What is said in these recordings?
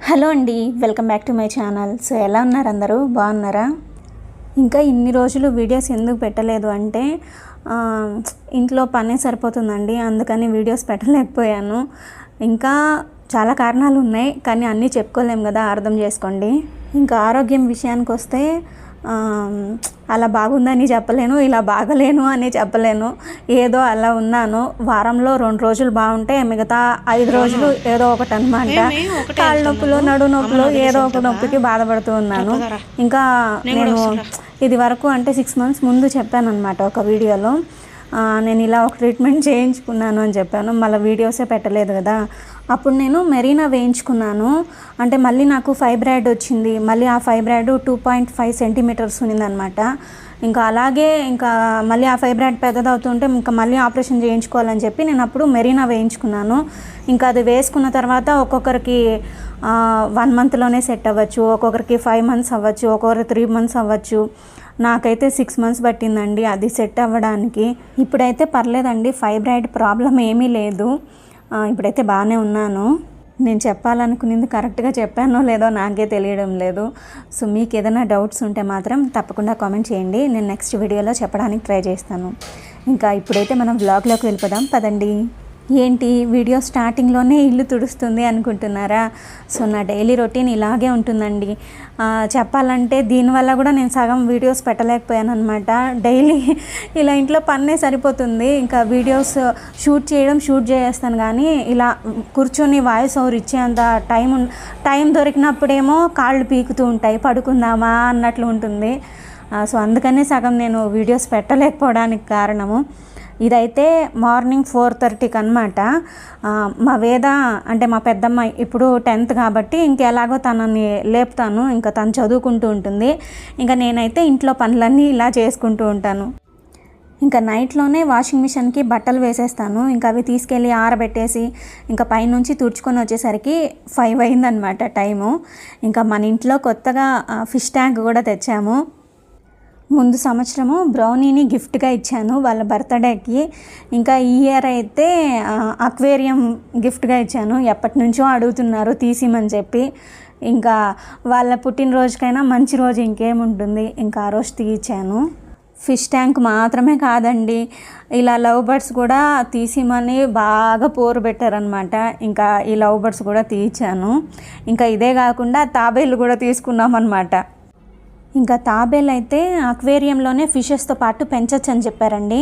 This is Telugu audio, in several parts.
హలో అండి, welcome back to my channel. So ఎలా ఉన్నారు అందరూ? బాగున్నారా? ఇంకా ఇన్ని రోజులు వీడియోస్ ఎందుకు పెట్టలేదు అంటే ఇంట్లో పనే సరిపోతుందండి, అందుకని వీడియోస్ పెట్టలేకపోయాను. ఇంకా చాలా కారణాలు ఉన్నాయి, కానీ అన్నీ చెప్పుకోలేము కదా, అర్థం చేసుకోండి. ఇంకా ఆరోగ్యం విషయానికి వస్తే అలా బాగుందని చెప్పలేను, ఇలా బాగలేను అని చెప్పలేను. ఏదో అలా ఉన్నాను. వారంలో 2 రోజులు బాగుంటే మిగతా 5 రోజులు ఏదో ఒకటి అనమాట. కాళ్ళ నొప్పులు, నడు నొప్పులు, ఏదో ఒక నొప్పికి బాధపడుతూ ఉన్నాను. ఇంకా నేను ఇది వరకు అంటే 6 months ముందు చెప్పాను అనమాట ఒక వీడియోలో, నేను ఇలా ఒక ట్రీట్మెంట్ చేయించుకున్నాను అని చెప్పాను. మళ్ళీ వీడియోసే పెట్టలేదు కదా. అప్పుడు నేను మెరీనా వేయించుకున్నాను. అంటే మళ్ళీ నాకు ఫైబ్రాయిడ్ వచ్చింది. మళ్ళీ ఆ ఫైబ్రాయిడ్ 2.5 centimeters ఉన్నిందనమాట. ఇంకా అలాగే ఇంకా మళ్ళీ ఆ ఫైబ్రాయిడ్ పెద్దదవుతుంటే ఇంకా మళ్ళీ ఆపరేషన్ చేయించుకోవాలని చెప్పి నేను అప్పుడు మెరీనా వేయించుకున్నాను. ఇంకా అది వేసుకున్న తర్వాత ఒక్కొక్కరికి 1 monthలోనే సెట్ అవ్వచ్చు, ఒక్కొక్కరికి 5 months అవ్వచ్చు, ఒక్కొక్కరికి 3 months అవ్వచ్చు. నాకైతే 6 months పట్టిందండి అది సెట్ అవ్వడానికి. ఇప్పుడైతే పర్లేదండి, ఫైబ్రాయిడ్ ప్రాబ్లం ఏమీ లేదు. ఇప్పుడైతే బాగానే ఉన్నాను. నేను చెప్పాలనుకున్నది కరెక్ట్గా చెప్పానో లేదో నాకే తెలియడం లేదు. సో మీకు ఏదైనా డౌట్స్ ఉంటే మాత్రం తప్పకుండా కామెంట్ చేయండి, నేను నెక్స్ట్ వీడియోలో చెప్పడానికి ట్రై చేస్తాను. ఇంకా ఇప్పుడైతే మనం వ్లాగ్లోకి వెళ్ళిపోదాం పదండి. ఏంటి వీడియో స్టార్టింగ్లోనే ఇల్లు తుడుస్తుంది అనుకుంటున్నారా? సో నా డైలీ రొటీన్ ఇలాగే ఉంటుందండి. చెప్పాలంటే దీనివల్ల కూడా నేను సగం వీడియోస్ పెట్టలేకపోయాను అనమాట. డైలీ ఇలా ఇంట్లో పన్నే సరిపోతుంది. ఇంకా వీడియోస్ షూట్ చేస్తాను, కానీ ఇలా కూర్చొని వాయిస్ ఓవర్ ఇచ్చేంత టైం దొరికినప్పుడేమో కాళ్ళు పీకుతూ ఉంటాయి, పడుకుందామా అన్నట్లు ఉంటుంది. సో అందుకనే సగం నేను వీడియోస్ పెట్టలేకపోవడానికి కారణము. ఇదైతే మార్నింగ్ 4:30కి అనమాట. మా వేద అంటే మా పెద్దమ్మ ఇప్పుడు 10th కాబట్టి ఇంకెలాగో తనని లేపుతాను, ఇంకా తను చదువుకుంటూ ఉంటుంది. ఇంకా నేనైతే ఇంట్లో పనులన్నీ ఇలా చేసుకుంటూ ఉంటాను. ఇంకా నైట్లోనే వాషింగ్ మిషన్కి బట్టలు వేసేస్తాను. ఇంకా అవి తీసుకెళ్ళి ఆరబెట్టేసి ఇంకా పైనుంచి తుడుచుకొని వచ్చేసరికి 5 అయిందనమాట టైము. ఇంకా మన ఇంట్లో కొత్తగా ఫిష్ ట్యాంక్ కూడా తెచ్చాము. ముందు సంవత్సరము బ్రౌనీని గిఫ్ట్గా ఇచ్చాను వాళ్ళ బర్త్డేకి. ఇంకా ఈ ఇయర్ అయితే అక్వేరియం గిఫ్ట్గా ఇచ్చాను. ఎప్పటి నుంచో అడుగుతున్నారు తీసిమని చెప్పి. ఇంకా వాళ్ళ పుట్టినరోజుకైనా మంచి రోజు ఇంకేముంటుంది, ఇంకా ఆ రోజు తీయించాను. ఫిష్ ట్యాంక్ మాత్రమే కాదండి, ఇలా లవ్ బర్డ్స్ కూడా తీసిమని బాగా పోరు పెట్టారనమాట. ఇంకా ఈ లవ్ బర్డ్స్ కూడా తీయించాను. ఇంకా ఇదే కాకుండా తాబేళ్ళు కూడా తీసుకున్నామన్నమాట. ఇంకా తాబేలు అయితే అక్వేరియంలోనే ఫిషెస్తో పాటు పెంచచ్చు అని చెప్పారండి.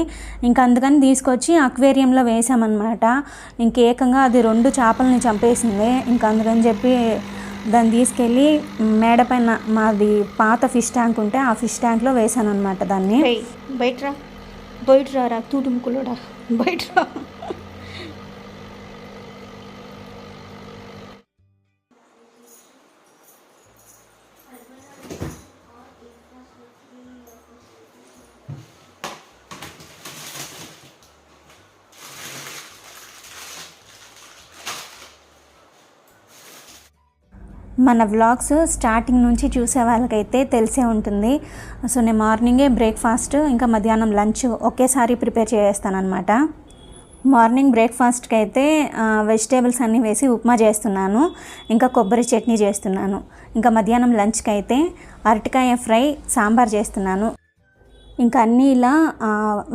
ఇంకా అందుకని తీసుకొచ్చి అక్వేరియంలో వేసామన్నమాట. ఇంకేకంగా అది 2 చేపలని చంపేసింది. ఇంకా అందుకని చెప్పి దాన్ని తీసుకెళ్ళి మేడ పైన మాది పాత ఫిష్ ట్యాంక్ ఉంటే ఆ ఫిష్ ట్యాంక్లో వేసాను అనమాట దాన్ని. బయట తూటుముకులోడా బయట. మన వ్లాగ్స్ స్టార్టింగ్ నుంచి చూసే వాళ్ళకైతే తెలిసే ఉంటుంది. సో నేను మార్నింగే బ్రేక్ఫాస్ట్ ఇంకా మధ్యాహ్నం లంచ్ ఒకేసారి ప్రిపేర్ చేస్తానన్నమాట. మార్నింగ్ బ్రేక్ఫాస్ట్కి అయితే వెజిటేబుల్స్ అన్నీ వేసి ఉప్మా చేస్తున్నాను, ఇంకా కొబ్బరి చట్నీ చేస్తున్నాను. ఇంకా మధ్యాహ్నం లంచ్కి అయితే అరటికాయ ఫ్రై, సాంబార్ చేస్తున్నాను. ఇంకా అన్నీ ఇలా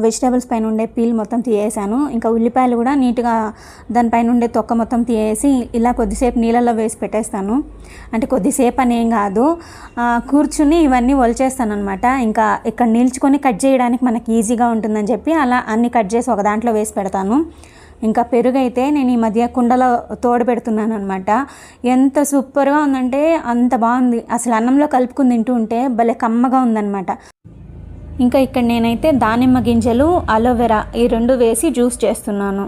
వెజిటేబుల్స్ పైన ఉండే పీల్ మొత్తం తీయేసాను. ఇంకా ఉల్లిపాయలు కూడా నీట్గా దానిపైన ఉండే తొక్క మొత్తం తీయేసి ఇలా కొద్దిసేపు నీళ్ళల్లో వేసి పెట్టేస్తాను. అంటే కొద్దిసేపు అని ఏం కాదు, కూర్చుని ఇవన్నీ ఒలిచేస్తాను అనమాట. ఇంకా ఇక్కడ నిల్చుకొని కట్ చేయడానికి మనకి ఈజీగా ఉంటుందని చెప్పి అలా అన్నీ కట్ చేసి ఒక దాంట్లో వేసి పెడతాను. ఇంకా పెరుగు అయితే నేను ఈ మధ్య కుండలో తోడు పెడుతున్నాను అనమాట. ఎంత సూపర్గా ఉందంటే అంత బాగుంది. అసలు అన్నంలో కలుపుకుని తింటూ ఉంటే భలే కమ్మగా ఉందన్నమాట. ఇంకా ఇక్కడ నేనైతే దానిమ్మ గింజలు, అలోవెరా ఈ 2 వేసి జ్యూస్ చేస్తున్నాను.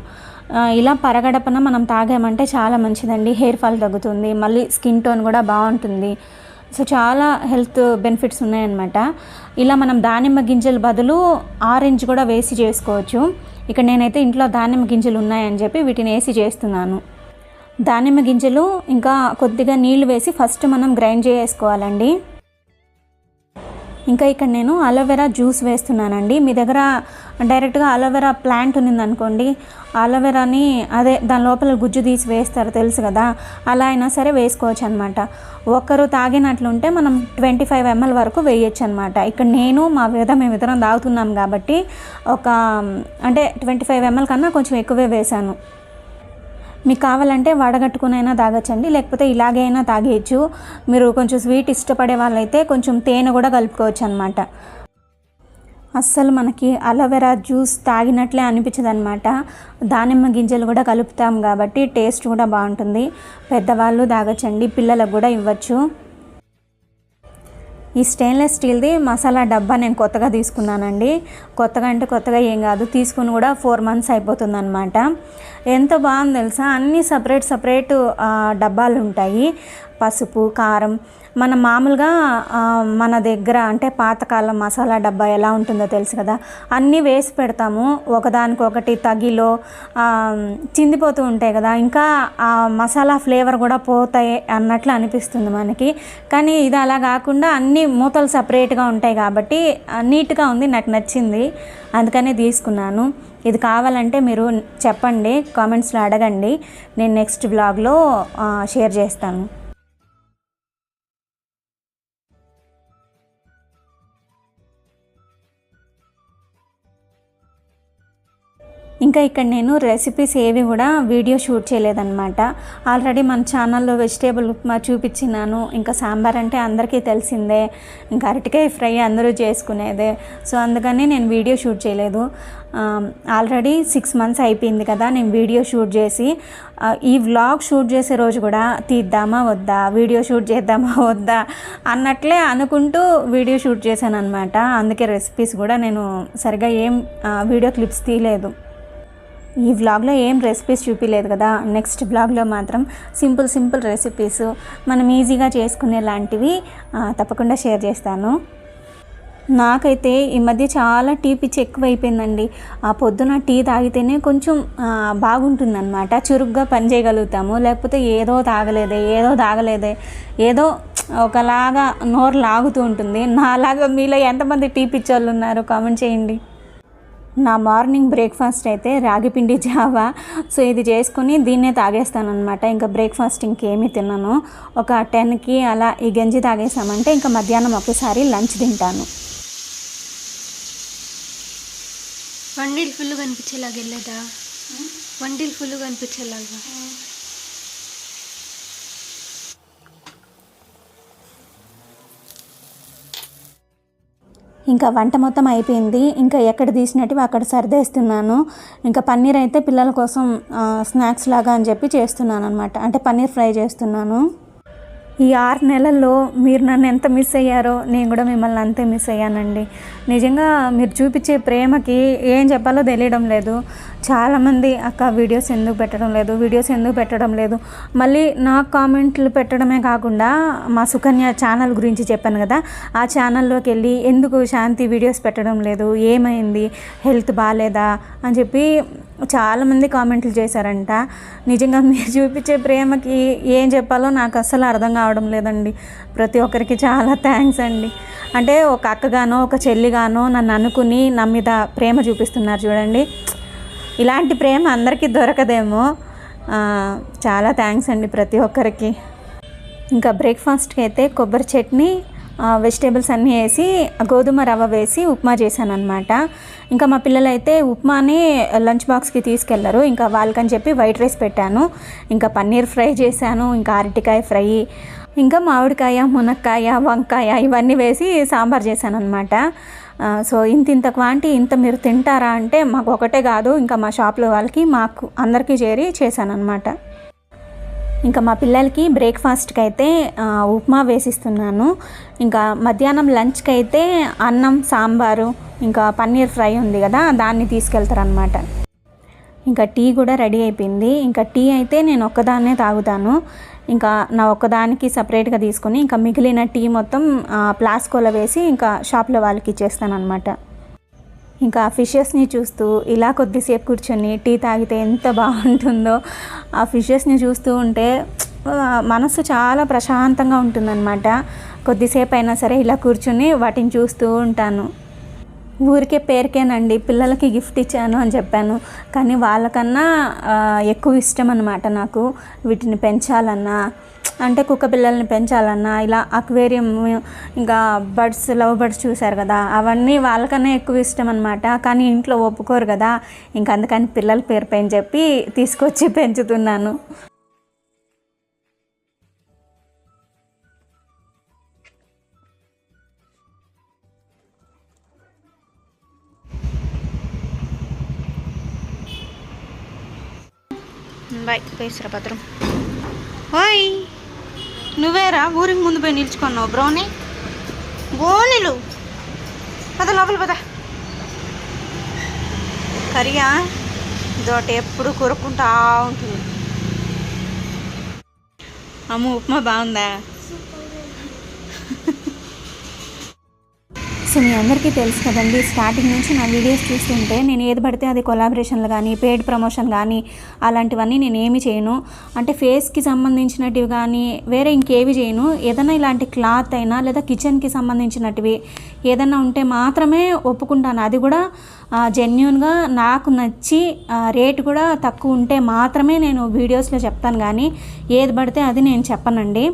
ఇలా పరగడపన మనం తాగామంటే చాలా మంచిదండి, హెయిర్ ఫాల్ తగ్గుతుంది, మళ్ళీ స్కిన్ టోన్ కూడా బాగుంటుంది. సో చాలా హెల్త్ బెనిఫిట్స్ ఉన్నాయన్నమాట. ఇలా మనం దానిమ్మ గింజల బదులు ఆరెంజ్ కూడా వేసి చేసుకోవచ్చు. ఇక్కడ నేనైతే ఇంట్లో దానిమ్మ గింజలు ఉన్నాయని చెప్పి వీటిని వేసి చేస్తున్నాను. దానిమ్మ గింజలు ఇంకా కొద్దిగా నీళ్లు వేసి ఫస్ట్ మనం గ్రైండ్ చేసుకోవాలండి. ఇంకా ఇక్కడ నేను అలోవెరా జ్యూస్ వేస్తున్నానండి. మీ దగ్గర డైరెక్ట్గా అలోవెరా ప్లాంట్ ఉన్నిందనుకోండి, అలోవెరాని అదే దాని లోపల గుజ్జు తీసి వేస్తారు తెలుసు కదా, అలా అయినా సరే వేసుకోవచ్చు అనమాట. ఒకరు తాగినట్లుంటే మనం 25 ml వరకు వేయచ్చు అనమాట. ఇక్కడ నేను మేమిద్దరం తాగుతున్నాం కాబట్టి అంటే 25 ml కన్నా కొంచెం ఎక్కువే వేశాను. మీకు కావాలంటే వడగట్టుకునైనా తాగొచ్చండి, లేకపోతే ఇలాగే అయినా తాగేయచ్చు. మీరు కొంచెం స్వీట్ ఇష్టపడే వాళ్ళైతే కొంచెం తేనె కూడా కలుపుకోవచ్చు అనమాట. అస్సలు మనకి అలోవెరా జ్యూస్ తాగినట్లే అనిపించదు అనమాట. దానిమ్మ గింజలు కూడా కలుపుతాం కాబట్టి టేస్ట్ కూడా బాగుంటుంది. పెద్దవాళ్ళు తాగొచ్చండి, పిల్లలకు కూడా ఇవ్వచ్చు. ఈ స్టెయిన్లెస్ స్టీల్ది మసాలా డబ్బా నేను కొత్తగా తీసుకున్నానండి. కొత్తగా ఏం కాదు, తీసుకుని కూడా 4 months అయిపోతుంది అనమాట. ఎంత బాగుంది తెలుసా, అన్నీ సపరేట్ డబ్బాలు ఉంటాయి. పసుపు, కారం, మనం మామూలుగా మన దగ్గర అంటే పాతకాలం మసాలా డబ్బా ఎలా ఉంటుందో తెలుసు కదా, అన్నీ వేసి పెడతాము, ఒకదానికొకటి తగిలో చిందిపోతూ ఉంటాయి కదా, ఇంకా ఆ మసాలా ఫ్లేవర్ కూడా పోతాయి అన్నట్లు అనిపిస్తుంది మనకి. కానీ ఇది అలా కాకుండా అన్ని మూతలు సపరేట్గా ఉంటాయి కాబట్టి నీట్గా ఉంది, నాకు నచ్చింది, అందుకనే తీసుకున్నాను. ఇది కావాలంటే మీరు చెప్పండి, కామెంట్స్లో అడగండి, నేను నెక్స్ట్ వ్లాగ్లో షేర్ చేస్తాను. ఇంకా ఇక్కడ నేను రెసిపీస్ ఏవి కూడా వీడియో షూట్ చేయలేదన్నమాట. ఆల్రెడీ మన ఛానల్లో వెజిటేబుల్ ఉప్మా చూపించినాను. ఇంకా సాంబార్ అంటే అందరికీ తెలిసిందే, ఇంకా అరటికాయ ఫ్రై అందరూ చేసుకునేదే. సో అందుకని నేను వీడియో షూట్ చేయలేదు. ఆల్రెడీ 6 months అయిపోయింది కదా నేను వీడియో షూట్ చేసి. ఈ వ్లాగ్ షూట్ చేసే రోజు కూడా తీద్దామా వద్దా, వీడియో షూట్ చేద్దామా వద్దా అన్నట్లే అనుకుంటూ వీడియో షూట్ చేశాను అనమాట. అందుకే రెసిపీస్ కూడా నేను సరిగా ఏం వీడియో క్లిప్స్ తీయలేదు. ఈ వ్లాగ్లో ఏం రెసిపీస్ చూపించలేదు కదా, నెక్స్ట్ వ్లాగ్లో మాత్రం సింపుల్ రెసిపీస్ మనం ఈజీగా చేసుకునే లాంటివి తప్పకుండా షేర్ చేస్తాను. నాకైతే ఈ మధ్య చాలా టీ పిచ్చి ఎక్కువైపోయిందండి. ఆ పొద్దున టీ తాగితేనే కొంచెం బాగుంటుందన్నమాట, చురుగ్గా పని చేయగలుగుతాము. లేకపోతే ఏదో తాగలేదే ఏదో ఒకలాగా నోరు లాగుతూ ఉంటుంది. నాలాగా మీలో ఎంతమంది టీ పిచ్చోళ్ళు ఉన్నారు కామెంట్ చేయండి. నా మార్నింగ్ బ్రేక్ఫాస్ట్ అయితే రాగిపిండి జావా. సో ఇది చేసుకుని దీన్నే తాగేస్తాను అనమాట. ఇంకా బ్రేక్ఫాస్ట్ ఇంకేమీ తిన్నాను. ఒక 10కి అలా ఈ గంజి తాగేసామంటే ఇంకా మధ్యాహ్నం ఒకసారి లంచ్ తింటాను. వండిల్ ఫుల్ కనిపించేలాగా వెళ్ళేదా, వండిల్ ఫుల్ కనిపించేలాగా. ఇంకా వంట మొత్తం అయిపోయింది. ఇంకా ఎక్కడ తీసినట్టు అక్కడ సర్దేస్తున్నాను. ఇంకా పన్నీర్ అయితే పిల్లల కోసం స్నాక్స్ లాగా అని చెప్పి చేస్తున్నాను అనమాట. అంటే పన్నీర్ ఫ్రై చేస్తున్నాను. ఈ 6 నెలల్లో మీరు నన్ను ఎంత మిస్ అయ్యారో నేను కూడా మిమ్మల్ని అంతే మిస్ అయ్యానండి. నిజంగా మీరు చూపించే ప్రేమకి ఏం చెప్పాలో తెలియడం లేదు. చాలామంది అక్క వీడియోస్ ఎందుకు పెట్టడం లేదు, మళ్ళీ నాకు కామెంట్లు పెట్టడమే కాకుండా మా సుకన్య ఛానల్ గురించి చెప్పాను కదా, ఆ ఛానల్లోకి వెళ్ళి ఎందుకు శాంతి వీడియోస్ పెట్టడం లేదు, ఏమైంది, హెల్త్ బాగాలేదా అని చెప్పి చాలామంది కామెంట్లు చేశారంట. నిజంగా మీరు చూపించే ప్రేమకి ఏం చెప్పాలో నాకు అస్సలు అర్థం కావడం లేదండి. ప్రతి ఒక్కరికి చాలా థ్యాంక్స్ అండి. అంటే ఒక అక్కగానో ఒక చెల్లిగానో నన్ను అనుకుని నా మీద ప్రేమ చూపిస్తున్నారు చూడండి. ఇలాంటి ప్రేమ అందరికీ దొరకదేమో. చాలా థ్యాంక్స్ అండి ప్రతి ఒక్కరికి. ఇంకా బ్రేక్ఫాస్ట్కి అయితే కొబ్బరి చట్నీ, వెజిటేబుల్స్ అన్నీ వేసి గోధుమ రవ్వ వేసి ఉప్మా చేశాను అనమాట. ఇంకా మా పిల్లలైతే ఉప్మాని లంచ్ బాక్స్కి తీసుకెళ్లరు, ఇంకా వాళ్ళకని చెప్పి వైట్ రైస్ పెట్టాను. ఇంకా పన్నీర్ ఫ్రై చేశాను, ఇంకా అరటికాయ ఫ్రై, ఇంకా మామిడికాయ, మునక్కాయ, వంకాయ ఇవన్నీ వేసి సాంబార్ చేశాను అనమాట. సో ఇంత క్వాంటిటీ ఇంత మీరు తింటారా అంటే మాకు ఒకటే కాదు, ఇంకా మా షాప్లో వాళ్ళకి మాకు అందరికీ చేరి చేశాను అనమాట. ఇంకా మా పిల్లలకి బ్రేక్ఫాస్ట్కి అయితే ఉప్మా వేసిస్తున్నాను. ఇంకా మధ్యాహ్నం లంచ్కి అయితే అన్నం, సాంబారు, ఇంకా పన్నీర్ ఫ్రై ఉంది కదా దాన్ని తీసుకెళ్తారనమాట. ఇంకా టీ కూడా రెడీ అయిపోయింది. ఇంకా టీ అయితే నేను ఒక్కదాన్నే తాగుతాను. ఇంకా నా ఒక్కదానికి సపరేట్గా తీసుకొని ఇంకా మిగిలిన టీ మొత్తం ప్లాస్కోలో వేసి ఇంకా షాప్లో వాళ్ళకి ఇచ్చేస్తాను అనమాట. ఇంకా ఫిషెస్ని చూస్తూ ఇలా కొద్దిసేపు కూర్చొని టీ తాగితే ఎంత బాగుంటుందో. ఆ ఫిషెస్ని చూస్తూ ఉంటే మనసు చాలా ప్రశాంతంగా ఉంటుందన్నమాట. కొద్దిసేపు అయినా సరే ఇలా కూర్చుని వాటిని చూస్తూ ఉంటాను. ఊరికే పేరుకేనండి పిల్లలకి గిఫ్ట్ ఇచ్చాను అని చెప్పాను, కానీ వాళ్ళకన్నా ఎక్కువ ఇష్టం అన్నమాట నాకు వీటిని పెంచాలన్నా. అంటే కుక్క పిల్లల్ని పెంచాలన్నా, ఇలా అక్వేరియం, ఇంకా బర్డ్స్, లవ్ బర్డ్స్ చూశారు కదా, అవన్నీ వాళ్ళకన్నా ఎక్కువ ఇష్టం అనమాట. కానీ ఇంట్లో ఒప్పుకోరు కదా, ఇంకా అందుకని పిల్లల పేరు పైన చెప్పి తీసుకొచ్చి పెంచుతున్నాను. బాయ్ పేసరా భద్రం. ఓయ్ నువ్వేరా ఊరికి ముందు పోయి నిల్చుకున్నావు బ్రోని? బోనిలు పద లోపల పద. కరియా ఇదోటి ఎప్పుడు కొరుక్కుంటా ఉంటుంది. అమ్మ ఉప్మా బాగుందా? సో మీ అందరికీ తెలుసు కదండి, స్టార్టింగ్ నుంచి నా వీడియోస్ చూస్తుంటే నేను ఏది పడితే అది కొలాబరేషన్లు కానీ, పెయిడ్ ప్రమోషన్ కానీ అలాంటివన్నీ నేను ఏమి చేయను. అంటే ఫేస్కి సంబంధించినటివి కానీ వేరే ఇంకేవి చేయను. ఏదైనా ఇలాంటి క్లాత్ అయినా లేదా కిచెన్కి సంబంధించినటివి ఏదైనా ఉంటే మాత్రమే ఒప్పుకుంటాను. అది కూడా జెన్యూన్గా నాకు నచ్చి రేటు కూడా తక్కువ ఉంటే మాత్రమే నేను వీడియోస్లో చెప్తాను, కానీ ఏది పడితే అది నేను చెప్పనండి.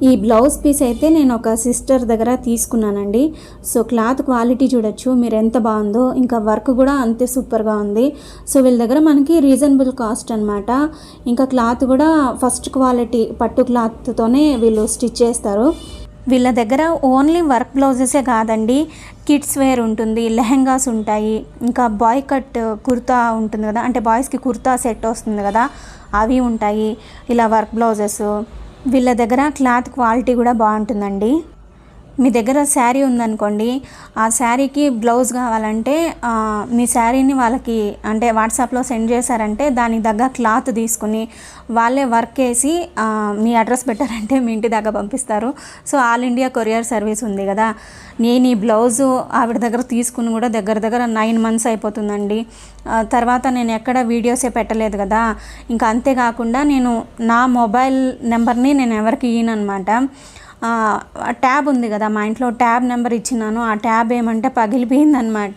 ఈ బ్లౌజ్ పీస్ అయితే నేను ఒక సిస్టర్ దగ్గర తీసుకున్నానండి. సో క్లాత్ క్వాలిటీ చూడొచ్చు మీరు ఎంత బాగుందో, ఇంకా వర్క్ కూడా అంతే సూపర్గా ఉంది. సో వీళ్ళ దగ్గర మనకి రీజనబుల్ కాస్ట్ అనమాట. ఇంకా క్లాత్ కూడా ఫస్ట్ క్వాలిటీ పట్టు క్లాత్తోనే వీళ్ళు స్టిచ్ చేస్తారు. వీళ్ళ దగ్గర ఓన్లీ వర్క్ బ్లౌజెసే కాదండి, కిడ్స్ వేర్ ఉంటుంది, లెహెంగాస్ ఉంటాయి, ఇంకా బాయ్ కట్ కుర్తా ఉంటుంది కదా, అంటే బాయ్స్కి కుర్తా సెట్ వస్తుంది కదా, అవి ఉంటాయి. ఇలా వర్క్ బ్లౌజెస్ వీళ్ళ దగ్గర క్లాత్ క్వాలిటీ కూడా బాగుంటుందండి. మీ దగ్గర శారీ ఉందనుకోండి, ఆ శారీకి బ్లౌజ్ కావాలంటే మీ శారీని వాళ్ళకి అంటే వాట్సాప్లో సెండ్ చేశారంటే దానికి దగ్గర క్లాత్ తీసుకుని వాళ్ళే వర్క్ వేసి మీ అడ్రస్ పెట్టారంటే మీ ఇంటి దగ్గర పంపిస్తారు. So all India courier service ఉంది కదా. నేను ఈ బ్లౌజు ఆవిడ దగ్గర తీసుకుని కూడా దగ్గర 9 months అయిపోతుందండి. తర్వాత నేను ఎక్కడ వీడియోసే పెట్టలేదు కదా. ఇంకా అంతేకాకుండా నేను నా మొబైల్ నెంబర్ని నేను ఎవరికి ఇయ్యనమాట. ట్యాబ్ ఉంది కదా మా ఇంట్లో, ట్యాబ్ నెంబర్ ఇచ్చినాను. ఆ ట్యాబ్ ఏమంటే పగిలిపోయిందనమాట.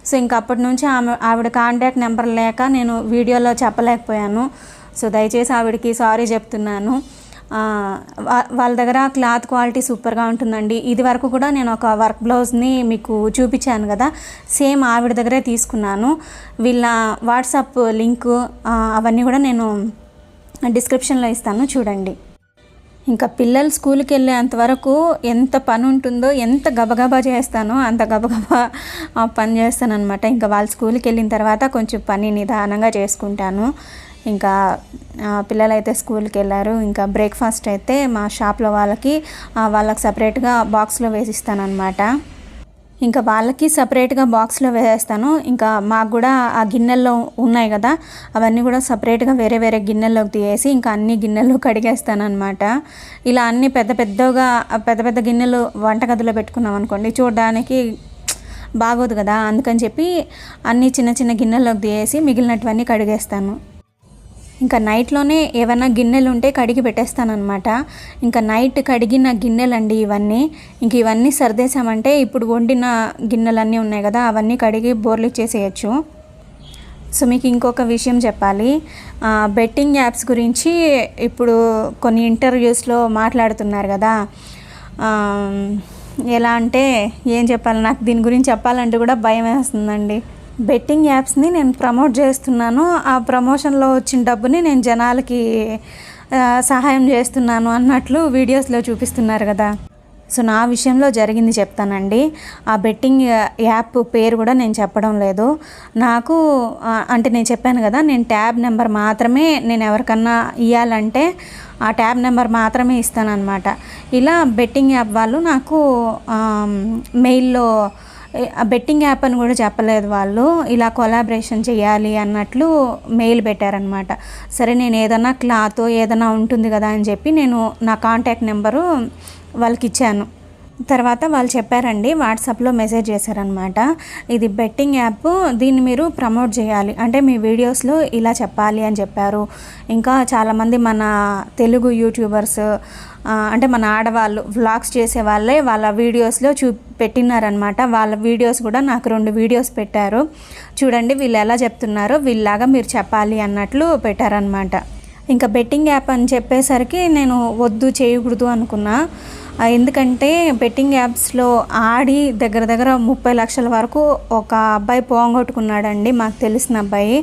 సో ఇంక అప్పటి నుంచి ఆవిడ కాంటాక్ట్ నెంబర్ లేక నేను వీడియోలో చెప్పలేకపోయాను. సో దయచేసి ఆవిడకి సారీ చెప్తున్నాను. వాళ్ళ దగ్గర క్లాత్ క్వాలిటీ సూపర్గా ఉంటుందండి. ఇది వరకు కూడా నేను ఒక వర్క్ బ్లౌజ్ని మీకు చూపించాను కదా, సేమ్ ఆవిడ దగ్గరే తీసుకున్నాను. వీళ్ళ వాట్సాప్ లింకు అవన్నీ కూడా నేను డిస్క్రిప్షన్లో ఇస్తాను, చూడండి. ఇంకా పిల్లలు స్కూల్కి వెళ్ళేంతవరకు ఎంత పని ఉంటుందో, ఎంత గబగబా చేస్తానో అంత గబగబా పని చేస్తాను అనమాట. ఇంకా వాళ్ళు స్కూల్కి వెళ్ళిన తర్వాత కొంచెం పని నిదానంగా చేసుకుంటాను. ఇంకా పిల్లలైతే స్కూల్కి వెళ్ళారు. ఇంకా బ్రేక్ఫాస్ట్ అయితే మా షాప్లో వాళ్ళకి సపరేట్గా బాక్స్లో వేసిస్తాను అనమాట. ఇంకా వాళ్ళకి సపరేట్గా బాక్స్లో వేసేస్తాను. ఇంకా మాకు కూడా ఆ గిన్నెల్లో ఉన్నాయి కదా, అవన్నీ కూడా సపరేట్గా వేరే గిన్నెల్లోకి తీసేసి ఇంకా అన్ని గిన్నెలు కడిగేస్తాను అనమాట. ఇలా అన్ని పెద్ద గిన్నెలు వంటగదిలో పెట్టుకున్నాం అనుకోండి, చూడడానికి బాగోదు కదా. అందుకని చెప్పి అన్ని చిన్న గిన్నెల్లోకి తీసేసి మిగిలినటువన్నీ కడిగేస్తాను. ఇంకా నైట్లోనే ఏమైనా గిన్నెలు ఉంటే కడిగి పెట్టేస్తాను అనమాట. ఇంకా నైట్ కడిగిన గిన్నెలండి ఇవన్నీ. ఇంక ఇవన్నీ సర్దేశామంటే ఇప్పుడు వండిన గిన్నెలన్నీ ఉన్నాయి కదా, అవన్నీ కడిగి బోర్లు ఇచ్చేసేయచ్చు. సో మీకు ఇంకొక విషయం చెప్పాలి, బెట్టింగ్ యాప్స్ గురించి ఇప్పుడు కొన్ని ఇంటర్వ్యూస్లో మాట్లాడుతున్నారు కదా. ఎలా అంటే ఏం చెప్పాలి, నాకు దీని గురించి చెప్పాలంటే కూడా భయం వేస్తుందండి. బెట్టింగ్ యాప్స్ని నేను ప్రమోట్ చేస్తున్నాను, ఆ ప్రమోషన్లో వచ్చిన డబ్బుని నేను జనాలకి సహాయం చేస్తున్నాను అన్నట్లు వీడియోస్లో చూపిస్తున్నారు కదా. సో నా విషయంలో జరిగింది చెప్తానండి. ఆ బెట్టింగ్ యాప్ పేరు కూడా నేను చెప్పడం లేదు. నాకు అంటే నేను చెప్పాను కదా, నేను ట్యాబ్ నెంబర్ మాత్రమే నేను ఎవరికన్నా ఇవ్వాలంటే ఆ ట్యాబ్ నెంబర్ మాత్రమే ఇస్తానన్నమాట. ఇలా బెట్టింగ్ యాప్ వాళ్ళు నాకు మెయిల్లో బెట్టింగ్ యాప్ అని కూడా చెప్పలేదు వాళ్ళు, ఇలా కొలాబరేషన్ చేయాలి అన్నట్లు మెయిల్ పెట్టారనమాట. సరే నేను ఏదైనా క్లాత్ ఏదైనా ఉంటుంది కదా అని చెప్పి నేను నా కాంటాక్ట్ నెంబరు వాళ్ళకి ఇచ్చాను. తర్వాత వాళ్ళు చెప్పారండి, వాట్సాప్లో మెసేజ్ చేశారనమాట. ఇది బెట్టింగ్ యాప్, దీన్ని మీరు ప్రమోట్ చేయాలి, అంటే మీ వీడియోస్లో ఇలా చెప్పాలి అని చెప్పారు. ఇంకా చాలామంది మన తెలుగు యూట్యూబర్స్, అంటే మన ఆడవాళ్ళు వ్లాగ్స్ చేసే వాళ్ళే వాళ్ళ వీడియోస్లో పెట్టినారనమాట. వాళ్ళ వీడియోస్ కూడా నాకు 2 వీడియోస్ పెట్టారు. చూడండి వీళ్ళు ఎలా చెప్తున్నారో, వీళ్ళలాగా మీరు చెప్పాలి అన్నట్లు పెట్టారనమాట. ఇంకా బెట్టింగ్ యాప్ అని చెప్పేసరికి నేను వద్దు, చేయకూడదు అనుకున్నా. ఎందుకంటే బెట్టింగ్ యాప్స్లో ఆడి దగ్గర 30 లక్షల వరకు ఒక అబ్బాయి పోగొట్టుకున్నాడండి, మాకు తెలిసిన అబ్బాయి.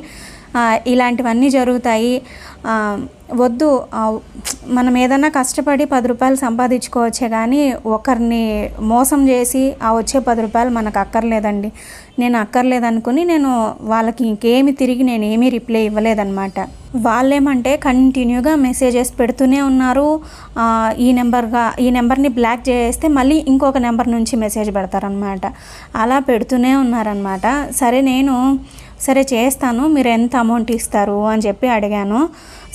ఇలాంటివన్నీ జరుగుతాయి, వద్దు. మనం ఏదైనా కష్టపడి 10 రూపాయలు సంపాదించుకోవచ్చే కానీ ఒకరిని మోసం చేసి ఆ వచ్చే 10 రూపాయలు మనకు అక్కర్లేదండి. నేను అక్కర్లేదనుకుని నేను వాళ్ళకి ఇంకేమి తిరిగి నేను ఏమీ రిప్లై ఇవ్వలేదన్నమాట. వాళ్ళేమంటే కంటిన్యూగా మెసేజెస్ పెడుతూనే ఉన్నారు. ఈ నెంబర్ని బ్లాక్ చేస్తే మళ్ళీ ఇంకొక నెంబర్ నుంచి మెసేజ్ పెడతారనమాట. అలా పెడుతూనే ఉన్నారనమాట. సరే చేస్తాను, మీరు ఎంత అమౌంట్ ఇస్తారు అని చెప్పి అడిగాను.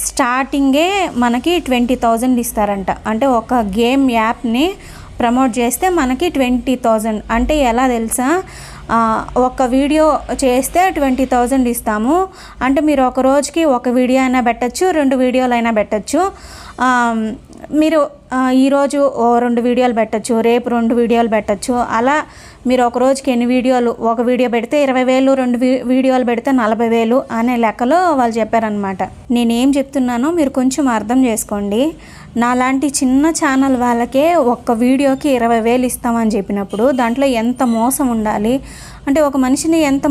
స్టార్టింగే మనకి 20,000 ఇస్తారంట. అంటే ఒక గేమ్ యాప్ని ప్రమోట్ చేస్తే మనకి 20,000. అంటే ఎలా తెలుసా, ఒక వీడియో చేస్తే 20,000 ఇస్తాము. అంటే మీరు ఒక రోజుకి ఒక వీడియో అయినా పెట్టచ్చు, 2 వీడియోలు అయినా పెట్టచ్చు. మీరు ఈరోజు 2 వీడియోలు పెట్టచ్చు, రేపు 2 వీడియోలు పెట్టచ్చు. అలా మీరు ఒక రోజుకి ఎన్ని వీడియోలు, ఒక వీడియో పెడితే 20,000, 2 వీడియోలు పెడితే 40,000 అనే లెక్కలో వాళ్ళు చెప్పారనమాట. నేనేం చెప్తున్నానో మీరు కొంచెం అర్థం చేసుకోండి. నాలాంటి చిన్న ఛానల్ వాళ్ళకే ఒక్క వీడియోకి 20,000 ఇస్తామని చెప్పినప్పుడు దాంట్లో ఎంత మోసం ఉండాలి. అంటే ఒక మనిషిని ఎంత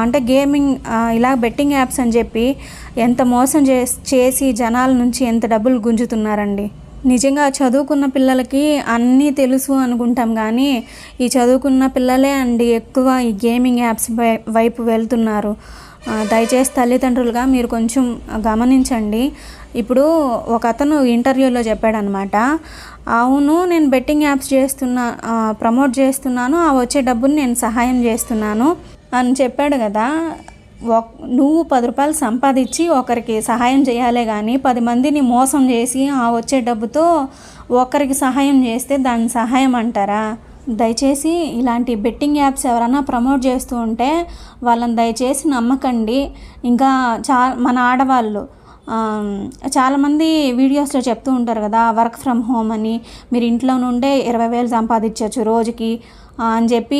అంటే గేమింగ్ ఇలా బెట్టింగ్ యాప్స్ అని చెప్పి ఎంత మోసం చేసి జనాల నుంచి ఎంత డబ్బులు గుంజుతున్నారండి. నిజంగా చదువుకున్న పిల్లలకి అన్నీ తెలుసు అనుకుంటాం, కానీ ఈ చదువుకున్న పిల్లలే అండి ఎక్కువ ఈ గేమింగ్ యాప్స్ వైపు వెళ్తున్నారు. దయచేసి తల్లిదండ్రులుగా మీరు కొంచెం గమనించండి. ఇప్పుడు ఒక అతను ఇంటర్వ్యూలో చెప్పాడనమాట, అవును నేను బెట్టింగ్ యాప్స్ ప్రమోట్ చేస్తున్నాను, ఆ వచ్చే డబ్బుని నేను సహాయం చేస్తున్నాను అని చెప్పాడు కదా. నువ్వు 10 రూపాయలు సంపాదించి ఒకరికి సహాయం చేయాలే కానీ 10 మందిని మోసం చేసి ఆ వచ్చే డబ్బుతో ఒకరికి సహాయం చేస్తే దాన్ని సహాయం అంటారా? దయచేసి ఇలాంటి బెట్టింగ్ యాప్స్ ఎవరైనా ప్రమోట్ చేస్తూ ఉంటే వాళ్ళని దయచేసి నమ్మకండి. ఇంకా మన ఆడవాళ్ళు చాలామంది వీడియోస్లో చెప్తూ ఉంటారు కదా, వర్క్ ఫ్రమ్ హోమ్ అని, మీరు ఇంట్లో నుండే 20,000 సంపాదించవచ్చు రోజుకి అని చెప్పి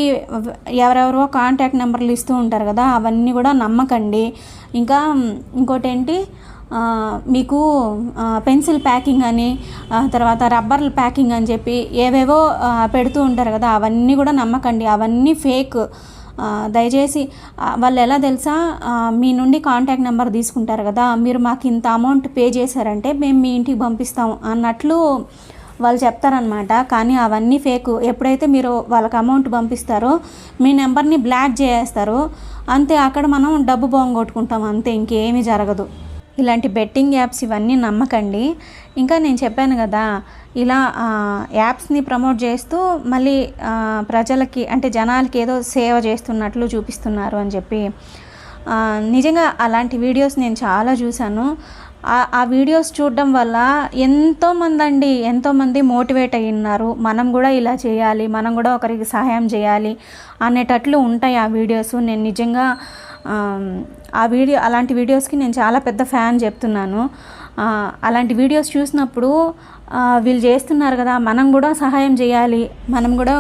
ఎవరెవరో కాంటాక్ట్ నెంబర్లు ఇస్తూ ఉంటారు కదా, అవన్నీ కూడా నమ్మకండి. ఇంకా ఇంకోటి ఏంటి, మీకు పెన్సిల్ ప్యాకింగ్ అని, తర్వాత రబ్బర్ల ప్యాకింగ్ అని చెప్పి ఏవేవో పెడుతూ ఉంటారు కదా, అవన్నీ కూడా నమ్మకండి, అవన్నీ ఫేక్. దయచేసి వాళ్ళు ఎలా తెలుసా, మీ నుండి కాంటాక్ట్ నెంబర్ తీసుకుంటారు కదా, మీరు మాకు ఇంత అమౌంట్ పే చేశారంటే మేము మీ ఇంటికి పంపిస్తాం అన్నట్లు వాళ్ళు చెప్తారనమాట. కానీ అవన్నీ ఫేక్. ఎప్పుడైతే మీరు వాళ్ళకి అమౌంట్ పంపిస్తారో మీ నెంబర్ని బ్లాక్ చేసేస్తారు, అంతే. అక్కడ మనం డబ్బు పోగొట్టుకుంటాం, అంతే, ఇంకేమీ జరగదు. ఇలాంటి బెట్టింగ్ యాప్స్ ఇవన్నీ నమ్మకండి. ఇంకా నేను చెప్పాను కదా, ఇలా యాప్స్ని ప్రమోట్ చేస్తూ మళ్ళీ ప్రజలకి అంటే జనాలకి ఏదో సేవ చేస్తున్నట్లు చూపిస్తున్నారు అని చెప్పి, నిజంగా అలాంటి వీడియోస్ నేను చాలా చూశాను. ఆ వీడియోస్ చూడడం వల్ల ఎంతోమంది మోటివేట్ అయ్యి ఉన్నారు. మనం కూడా ఇలా చేయాలి, మనం కూడా ఒకరికి సహాయం చేయాలి అనేటట్లు ఉంటాయి ఆ వీడియోస్. నేను నిజంగా అలాంటి వీడియోస్కి నేను చాలా పెద్ద ఫ్యాన్ చెప్తున్నాను. అలాంటి వీడియోస్ చూసినప్పుడు వీళ్ళు చేస్తున్నారు కదా, మనం కూడా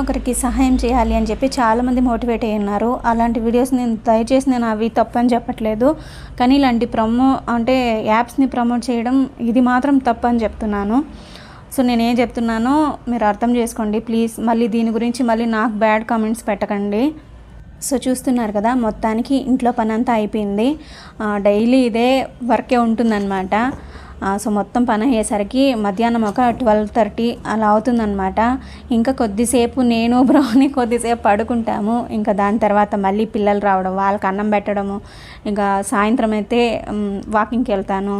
ఒకరికి సహాయం చేయాలి అని చెప్పి చాలామంది మోటివేట్ అయ్యి ఉన్నారు. అలాంటి వీడియోస్ దయచేసి నేను అవి తప్పని చెప్పట్లేదు, కానీ ఇలాంటి యాప్స్ని ప్రమోట్ చేయడం ఇది మాత్రం తప్పని చెప్తున్నాను. సో నేనేం చెప్తున్నానో మీరు అర్థం చేసుకోండి ప్లీజ్. మళ్ళీ దీని గురించి మళ్ళీ నాకు బ్యాడ్ కామెంట్స్ పెట్టకండి. సో చూస్తున్నారు కదా, మొత్తానికి ఇంట్లో పని అంతా అయిపోయింది. డైలీ ఇదే వర్కే ఉంటుందన్నమాట. సో మొత్తం పని అయ్యేసరికి మధ్యాహ్నం ఒక 12:30 అలా అవుతుందన్నమాట. ఇంకా కొద్దిసేపు నేను బ్రౌని కొద్దిసేపు పడుకుంటాము. ఇంకా దాని తర్వాత మళ్ళీ పిల్లలు రావడం, వాళ్ళకి అన్నం పెట్టడము, ఇంకా సాయంత్రం అయితే వాకింగ్కి వెళ్తాను.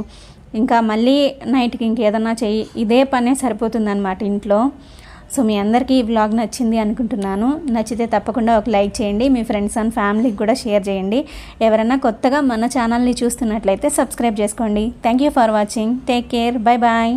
ఇంకా మళ్ళీ నైట్కి ఇంకేదన్నా ఇదే పనే సరిపోతుందన్నమాట ఇంట్లో. సో మీ అందరికీ ఈ వ్లాగ్ నచ్చింది అనుకుంటున్నాను. నచ్చితే తప్పకుండా ఒక లైక్ చేయండి, మీ ఫ్రెండ్స్ అండ్ ఫ్యామిలీకి కూడా షేర్ చేయండి. ఎవరైనా కొత్తగా మన ఛానల్ని చూస్తున్నట్లయితే సబ్స్క్రైబ్ చేసుకోండి. Thank you for watching. Take care. Bye bye.